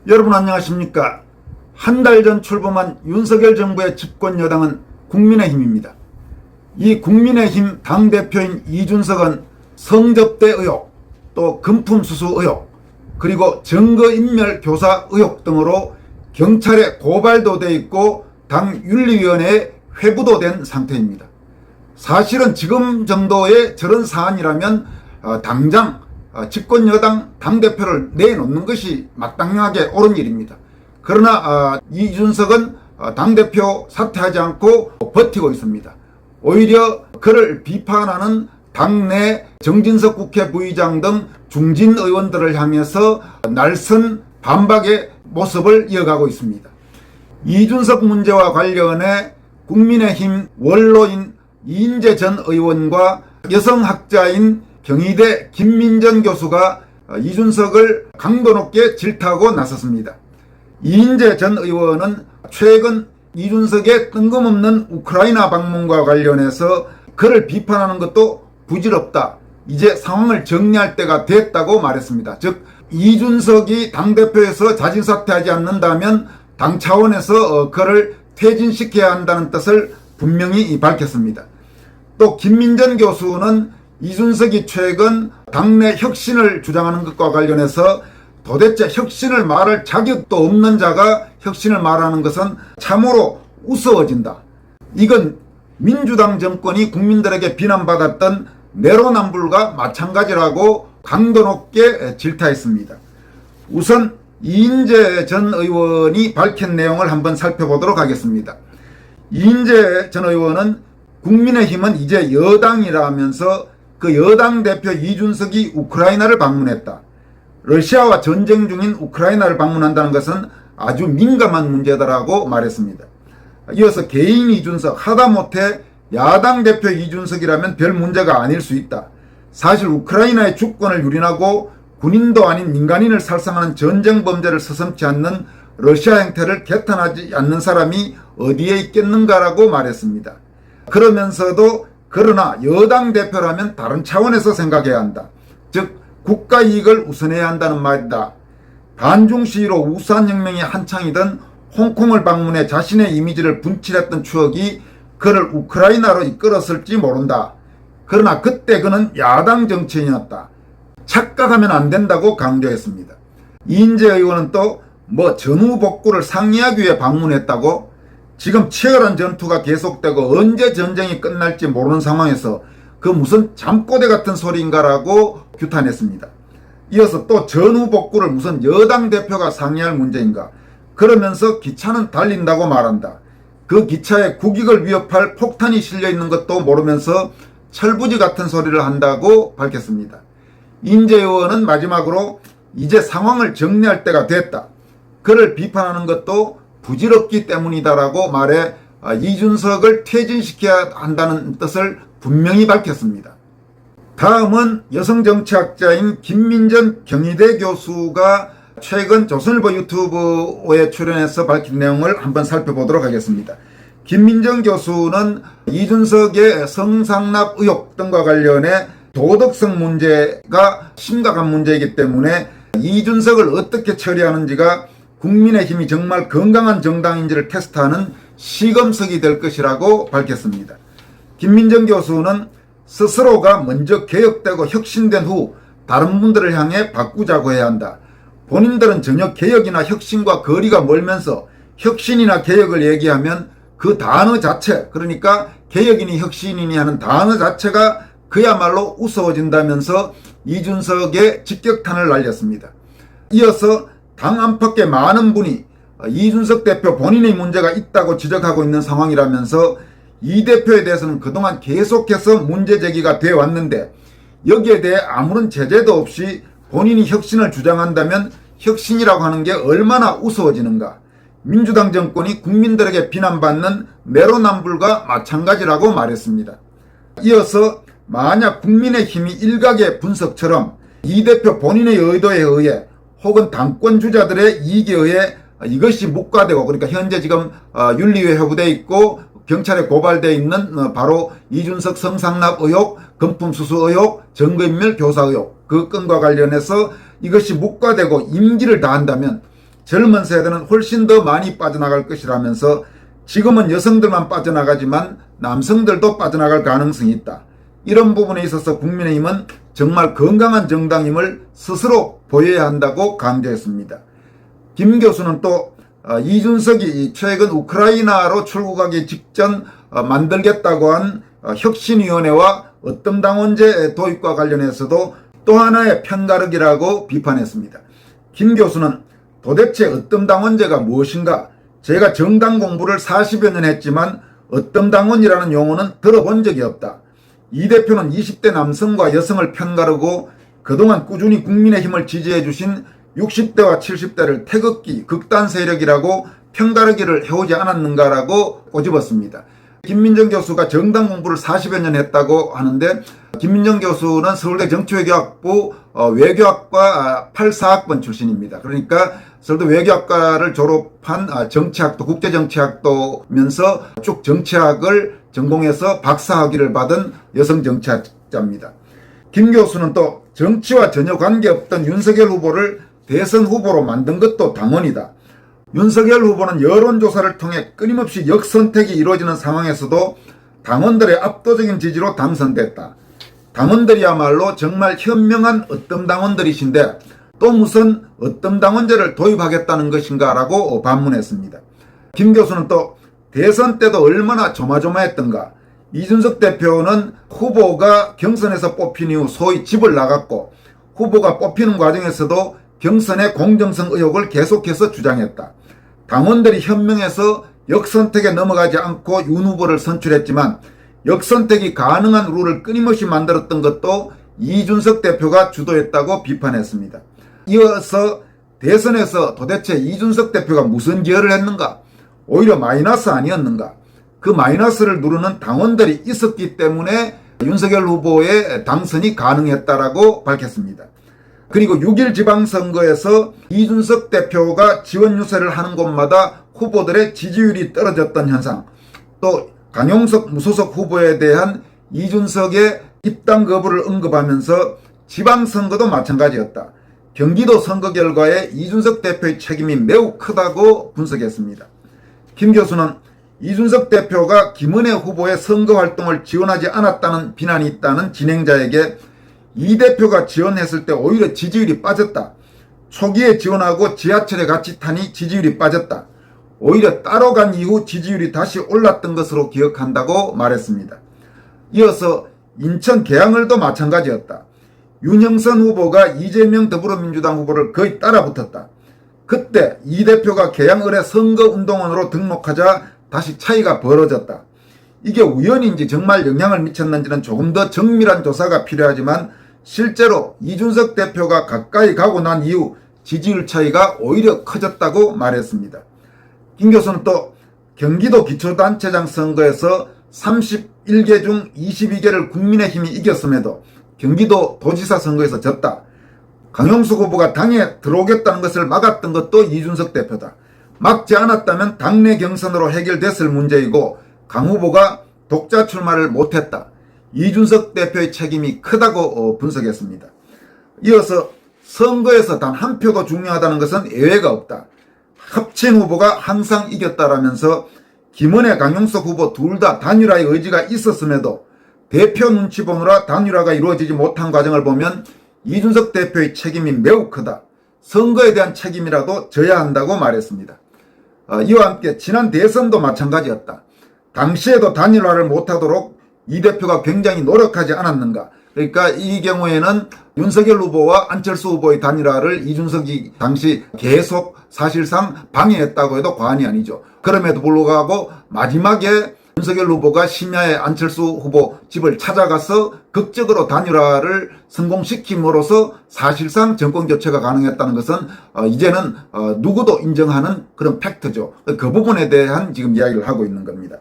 여러분 안녕하십니까. 한 달 전 출범한 윤석열 정부의 집권 여당은 국민의힘입니다. 이 국민의힘 당대표인 이준석은 성접대 의혹, 또 금품수수 의혹, 그리고 증거인멸 교사 의혹 등으로 경찰에 고발도 돼 있고 당 윤리위원회에 회부도 된 상태입니다. 사실은 지금 정도의 저런 사안이라면 당장 집권 여당 당대표를 내놓는 것이 마땅하게 옳은 일입니다. 그러나 이준석은 당대표 사퇴하지 않고 버티고 있습니다. 오히려 그를 비판하는 당내 정진석 국회 부의장 등 중진 의원들을 향해서 날선 반박의 모습을 이어가고 있습니다. 이준석 문제와 관련해 국민의힘 원로인 이인재 전 의원과 여성학자인 경희대 김민전 교수가 이준석을 강도 높게 질타하고 나섰습니다. 이인재 전 의원은 최근 이준석의 뜬금없는 우크라이나 방문과 관련해서 그를 비판하는 것도 부질없다. 이제 상황을 정리할 때가 됐다고 말했습니다. 즉 이준석이 당대표에서 자진사퇴하지 않는다면 당 차원에서 그를 퇴진시켜야 한다는 뜻을 분명히 밝혔습니다. 또 김민전 교수는 이준석이 최근 당내 혁신을 주장하는 것과 관련해서 도대체 혁신을 말할 자격도 없는 자가 혁신을 말하는 것은 참으로 우스워진다. 이건 민주당 정권이 국민들에게 비난받았던 내로남불과 마찬가지라고 강도 높게 질타했습니다. 우선 이인재 전 의원이 밝힌 내용을 한번 살펴보도록 하겠습니다. 이인재 전 의원은 국민의힘은 이제 여당이라면서 그 여당 대표 이준석이 우크라이나를 방문했다. 러시아와 전쟁 중인 우크라이나를 방문한다는 것은 아주 민감한 문제다라고 말했습니다. 이어서 개인 이준석, 하다못해 야당 대표 이준석이라면 별 문제가 아닐 수 있다. 사실 우크라이나의 주권을 유린하고 군인도 아닌 민간인을 살상하는 전쟁 범죄를 서슴지 않는 러시아 행태를 개탄하지 않는 사람이 어디에 있겠는가라고 말했습니다. 그러면서도 그러나 여당 대표라면 다른 차원에서 생각해야 한다. 즉 국가 이익을 우선해야 한다는 말이다. 반중 시위로 우산혁명이 한창이던 홍콩을 방문해 자신의 이미지를 분칠했던 추억이 그를 우크라이나로 이끌었을지 모른다. 그러나 그때 그는 야당 정치인이었다. 착각하면 안 된다고 강조했습니다. 이인재 의원은 또 전후복구를 상의하기 위해 방문했다고, 지금 치열한 전투가 계속되고 언제 전쟁이 끝날지 모르는 상황에서 그 무슨 잠꼬대 같은 소리인가라고 규탄했습니다. 이어서 또 전후복구를 무슨 여당 대표가 상의할 문제인가, 그러면서 기차는 달린다고 말한다. 그 기차에 국익을 위협할 폭탄이 실려 있는 것도 모르면서 철부지 같은 소리를 한다고 밝혔습니다. 이인재 의원은 마지막으로 이제 상황을 정리할 때가 됐다. 그를 비판하는 것도 부질없기 때문이다라고 말해 이준석을 퇴진시켜야 한다는 뜻을 분명히 밝혔습니다. 다음은 여성정치학자인 김민전 경희대 교수가 최근 조선일보 유튜브에 출연해서 밝힌 내용을 한번 살펴보도록 하겠습니다. 김민전 교수는 이준석의 성상납 의혹 등과 관련해 도덕성 문제가 심각한 문제이기 때문에 이준석을 어떻게 처리하는지가 국민의힘이 정말 건강한 정당인지를 테스트하는 시검석이 될 것이라고 밝혔습니다. 김민정 교수는 스스로가 먼저 개혁되고 혁신된 후 다른 분들을 향해 바꾸자고 해야 한다. 본인들은 전혀 개혁이나 혁신과 거리가 멀면서 혁신이나 개혁을 얘기하면 그 단어 자체, 그러니까 개혁이니 혁신이니 하는 단어 자체가 그야말로 우스워진다면서 이준석의 직격탄을 날렸습니다. 이어서 당 안팎의 많은 분이 이준석 대표 본인의 문제가 있다고 지적하고 있는 상황이라면서 이 대표에 대해서는 그동안 계속해서 문제 제기가 되어 왔는데 여기에 대해 아무런 제재도 없이 본인이 혁신을 주장한다면 혁신이라고 하는 게 얼마나 우스워지는가. 민주당 정권이 국민들에게 비난받는 내로남불과 마찬가지라고 말했습니다. 이어서 만약 국민의힘이 일각의 분석처럼 이 대표 본인의 의도에 의해 혹은 당권 주자들의 이익에 의해 이것이 묵과되고, 그러니까 현재 지금 윤리위에 회부되어 있고 경찰에 고발되어 있는 바로 이준석 성상납 의혹, 금품수수 의혹, 증거인멸 교사 의혹, 그 건과 관련해서 이것이 묵과되고 임기를 다한다면 젊은 세대는 훨씬 더 많이 빠져나갈 것이라면서 지금은 여성들만 빠져나가지만 남성들도 빠져나갈 가능성이 있다. 이런 부분에 있어서 국민의힘은 정말 건강한 정당임을 스스로 보여야 한다고 강조했습니다. 김 교수는 또 이준석이 최근 우크라이나로 출국하기 직전 만들겠다고 한 혁신위원회와 어뜸당원제 도입과 관련해서도 또 하나의 편가르기라고 비판했습니다. 김 교수는 도대체 어뜸당원제가 무엇인가? 제가 정당 공부를 40여 년 했지만 어뜸당원이라는 용어는 들어본 적이 없다. 이 대표는 20대 남성과 여성을 편가르고 그동안 꾸준히 국민의힘을 지지해 주신 60대와 70대를 태극기, 극단 세력이라고 편가르기를 해오지 않았는가라고 꼬집었습니다. 김민정 교수가 정당 공부를 40여 년 했다고 하는데 김민정 교수는 서울대 정치외교학부 외교학과 84학번 출신입니다. 그러니까 서울대 외교학과를 졸업한 정치학도, 국제정치학도면서 쭉 정치학을 전공해서 박사학위를 받은 여성 정치학자입니다. 김 교수는 또 정치와 전혀 관계없던 윤석열 후보를 대선 후보로 만든 것도 당원이다. 윤석열 후보는 여론조사를 통해 끊임없이 역선택이 이루어지는 상황에서도 당원들의 압도적인 지지로 당선됐다. 당원들이야말로 정말 현명한 어뜸당원들이신데 또 무슨 어뜸당원제를 도입하겠다는 것인가 라고 반문했습니다. 김 교수는 또 대선 때도 얼마나 조마조마했던가. 이준석 대표는 후보가 경선에서 뽑힌 이후 소위 집을 나갔고 후보가 뽑히는 과정에서도 경선의 공정성 의혹을 계속해서 주장했다. 당원들이 현명해서 역선택에 넘어가지 않고 윤 후보를 선출했지만 역선택이 가능한 룰을 끊임없이 만들었던 것도 이준석 대표가 주도했다고 비판했습니다. 이어서 대선에서 도대체 이준석 대표가 무슨 기여를 했는가? 오히려 마이너스 아니었는가? 그 마이너스를 누르는 당원들이 있었기 때문에 윤석열 후보의 당선이 가능했다라고 밝혔습니다. 그리고 6일 지방선거에서 이준석 대표가 지원 유세를 하는 곳마다 후보들의 지지율이 떨어졌던 현상, 또 강용석 무소속 후보에 대한 이준석의 입당 거부를 언급하면서 지방선거도 마찬가지였다. 경기도 선거 결과에 이준석 대표의 책임이 매우 크다고 분석했습니다. 김 교수는 이준석 대표가 김은혜 후보의 선거활동을 지원하지 않았다는 비난이 있다는 진행자에게 이 대표가 지원했을 때 오히려 지지율이 빠졌다. 초기에 지원하고 지하철에 같이 타니 지지율이 빠졌다. 오히려 따로 간 이후 지지율이 다시 올랐던 것으로 기억한다고 말했습니다. 이어서 인천 계양을도 마찬가지였다. 윤영선 후보가 이재명 더불어민주당 후보를 거의 따라붙었다. 그때 이 대표가 계양을의 선거운동원으로 등록하자 다시 차이가 벌어졌다. 이게 우연인지 정말 영향을 미쳤는지는 조금 더 정밀한 조사가 필요하지만 실제로 이준석 대표가 가까이 가고 난 이후 지지율 차이가 오히려 커졌다고 말했습니다. 김 교수는 또 경기도 기초단체장 선거에서 31개 중 22개를 국민의힘이 이겼음에도 경기도 도지사 선거에서 졌다. 강용석 후보가 당에 들어오겠다는 것을 막았던 것도 이준석 대표다. 막지 않았다면 당내 경선으로 해결됐을 문제이고 강 후보가 독자 출마를 못했다. 이준석 대표의 책임이 크다고 분석했습니다. 이어서 선거에서 단 한 표도 중요하다는 것은 예외가 없다. 합친 후보가 항상 이겼다라면서 김은혜, 강용석 후보 둘 다 단일화의 의지가 있었음에도 대표 눈치 보느라 단일화가 이루어지지 못한 과정을 보면 이준석 대표의 책임이 매우 크다. 선거에 대한 책임이라도 져야 한다고 말했습니다. 이와 함께 지난 대선도 마찬가지였다. 당시에도 단일화를 못하도록 이 대표가 굉장히 노력하지 않았는가. 그러니까 이 경우에는 윤석열 후보와 안철수 후보의 단일화를 이준석이 당시 계속 사실상 방해했다고 해도 과언이 아니죠. 그럼에도 불구하고 마지막에 윤석열 후보가 심야에 안철수 후보 집을 찾아가서 극적으로 단일화를 성공시킴으로써 사실상 정권 교체가 가능했다는 것은 이제는 누구도 인정하는 그런 팩트죠. 그 부분에 대한 지금 이야기를 하고 있는 겁니다.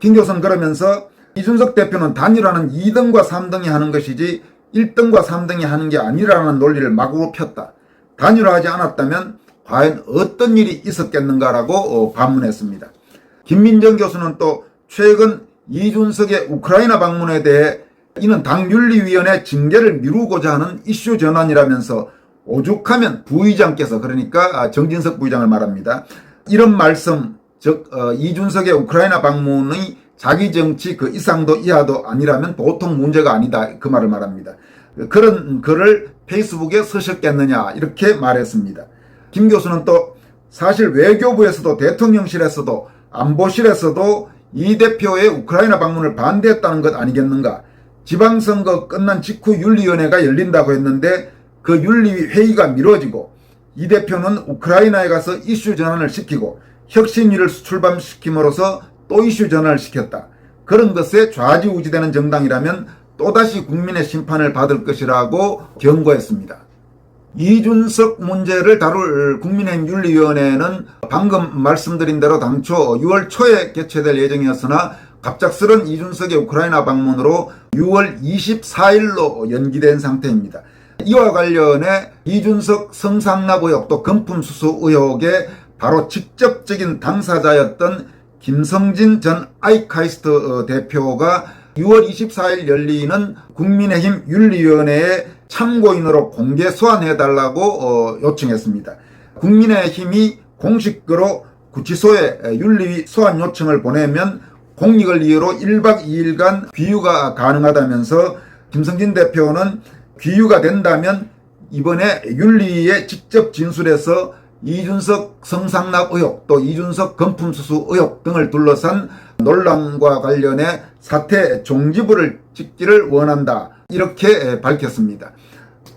김 교수는 그러면서 이준석 대표는 단일화는 2등과 3등이 하는 것이지 1등과 3등이 하는 게 아니라는 논리를 마구 폈다. 단일화하지 않았다면 과연 어떤 일이 있었겠는가라고 반문했습니다. 김민정 교수는 또 최근 이준석의 우크라이나 방문에 대해 이는 당윤리위원회 징계를 미루고자 하는 이슈 전환이라면서 오죽하면 부의장께서, 그러니까 정진석 부의장을 말합니다. 이런 말씀, 즉 이준석의 우크라이나 방문의 자기 정치 그 이상도 이하도 아니라면 보통 문제가 아니다, 그 말을 말합니다. 그런 글을 페이스북에 쓰셨겠느냐 이렇게 말했습니다. 김 교수는 또 사실 외교부에서도 대통령실에서도 안보실에서도 이 대표의 우크라이나 방문을 반대했다는 것 아니겠는가. 지방선거 끝난 직후 윤리위원회가 열린다고 했는데 그 윤리회의가 미뤄지고 이 대표는 우크라이나에 가서 이슈 전환을 시키고 혁신위를 출범시킴으로써 또 이슈 전환을 시켰다. 그런 것에 좌지우지되는 정당이라면 또다시 국민의 심판을 받을 것이라고 경고했습니다. 이준석 문제를 다룰 국민의힘 윤리위원회는 방금 말씀드린 대로 당초 6월 초에 개최될 예정이었으나 갑작스런 이준석의 우크라이나 방문으로 6월 24일로 연기된 상태입니다. 이와 관련해 이준석 성상납 의혹 또 금품수수 의혹의 바로 직접적인 당사자였던 김성진 전 아이카이스트 대표가 6월 24일 열리는 국민의힘 윤리위원회에 참고인으로 공개 소환해달라고 요청했습니다. 국민의힘이 공식으로 구치소에 윤리위 소환 요청을 보내면 공익을 이유로 1박 2일간 귀유가 가능하다면서 김성진 대표는 귀유가 된다면 이번에 윤리위에 직접 진술해서 이준석 성상납 의혹 또 이준석 금품수수 의혹 등을 둘러싼 논란과 관련해 사퇴 종지부를 찍기를 원한다 이렇게 밝혔습니다.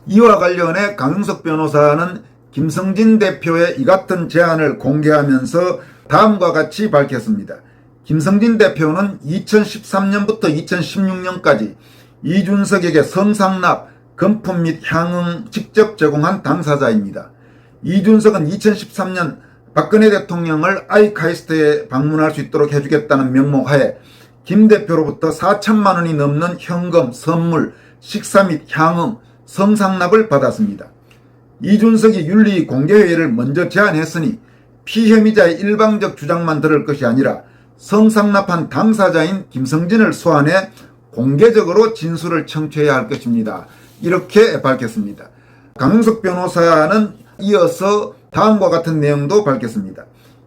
이와 관련해 강용석 변호사는 김성진 대표의 이 같은 제안을 공개하면서 다음과 같이 밝혔습니다. 김성진 대표는 2013년부터 2016년까지 이준석에게 성상납, 금품 및 향응 직접 제공한 당사자입니다. 이준석은 2013년 박근혜 대통령을 아이카이스트에 방문할 수 있도록 해주겠다는 명목하에 김 대표로부터 4천만 원이 넘는 현금, 선물, 식사 및 향응, 성상납을 받았습니다. 이준석이 윤리 공개회의를 먼저 제안했으니 피혐의자의 일방적 주장만 들을 것이 아니라 성상납한 당사자인 김성진을 소환해 공개적으로 진술을 청취해야 할 것입니다. 이렇게 밝혔습니다. 강용석 변호사는 이어서 다음과 같은 내용도 밝혔습니다.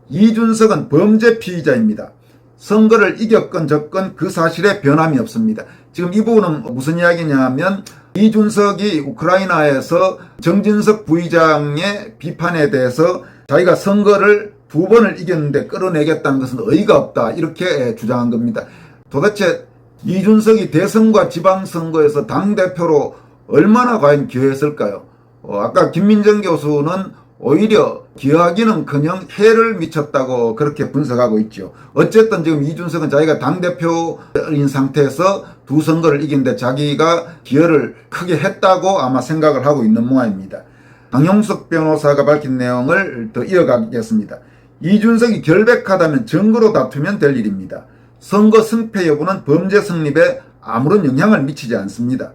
이준석은 범죄 피의자입니다. 선거를 이겼건 졌건 그 사실에 변함이 없습니다. 지금 이 부분은 무슨 이야기냐면 이준석이 우크라이나에서 정진석 부의장의 비판에 대해서 자기가 선거를 2번을 이겼는데 끌어내겠다는 것은 의의가 없다 이렇게 주장한 겁니다. 도대체 이준석이 대선과 지방선거에서 당대표로 얼마나 과연 기여했을까요? 아까 김민정 교수는 오히려 기여하기는커녕 해를 미쳤다고 그렇게 분석하고 있죠. 어쨌든 지금 이준석은 자기가 당대표인 상태에서 2선거를 이긴데 자기가 기여를 크게 했다고 아마 생각을 하고 있는 모양입니다. 강용석 변호사가 밝힌 내용을 더 이어가겠습니다. 이준석이 결백하다면 증거로 다투면 될 일입니다. 선거 승패 여부는 범죄 성립에 아무런 영향을 미치지 않습니다.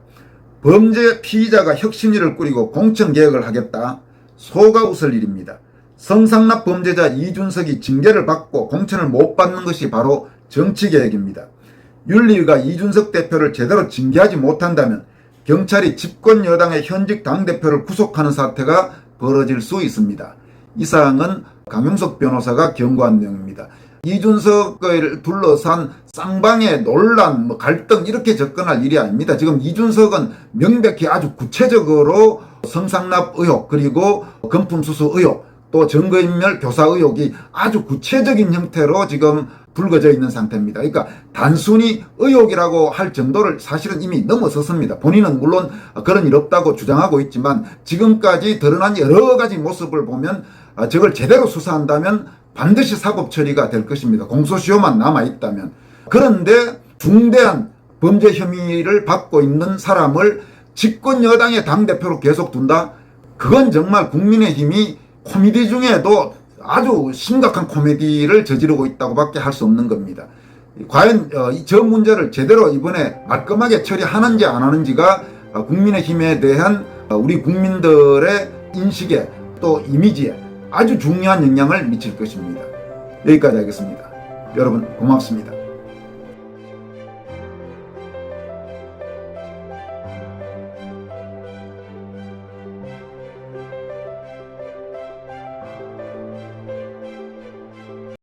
범죄 피의자가 혁신위를 꾸리고 공천개혁을 하겠다. 소가 웃을 일입니다. 성상납 범죄자 이준석이 징계를 받고 공천을 못 받는 것이 바로 정치개혁입니다. 윤리위가 이준석 대표를 제대로 징계하지 못한다면 경찰이 집권 여당의 현직 당대표를 구속하는 사태가 벌어질 수 있습니다. 이 사항은 강용석 변호사가 경고한 내용입니다. 이준석을 둘러싼 쌍방의 논란, 갈등 이렇게 접근할 일이 아닙니다. 지금 이준석은 명백히 아주 구체적으로 성상납 의혹 그리고 금품수수 의혹 또 증거인멸 교사 의혹이 아주 구체적인 형태로 지금 불거져 있는 상태입니다. 그러니까 단순히 의혹이라고 할 정도를 사실은 이미 넘어섰습니다. 본인은 물론 그런 일 없다고 주장하고 있지만 지금까지 드러난 여러 가지 모습을 보면 저걸 제대로 수사한다면 반드시 사법 처리가 될 것입니다. 공소시효만 남아있다면. 그런데 중대한 범죄 혐의를 받고 있는 사람을 집권 여당의 당대표로 계속 둔다? 그건 정말 국민의힘이 코미디 중에도 아주 심각한 코미디를 저지르고 있다고 밖에 할 수 없는 겁니다. 과연 저 문제를 제대로 이번에 말끔하게 처리하는지 안 하는지가 국민의힘에 대한 우리 국민들의 인식에 또 이미지에 아주 중요한 영향을 미칠 것입니다. 여기까지 하겠습니다. 여러분 고맙습니다.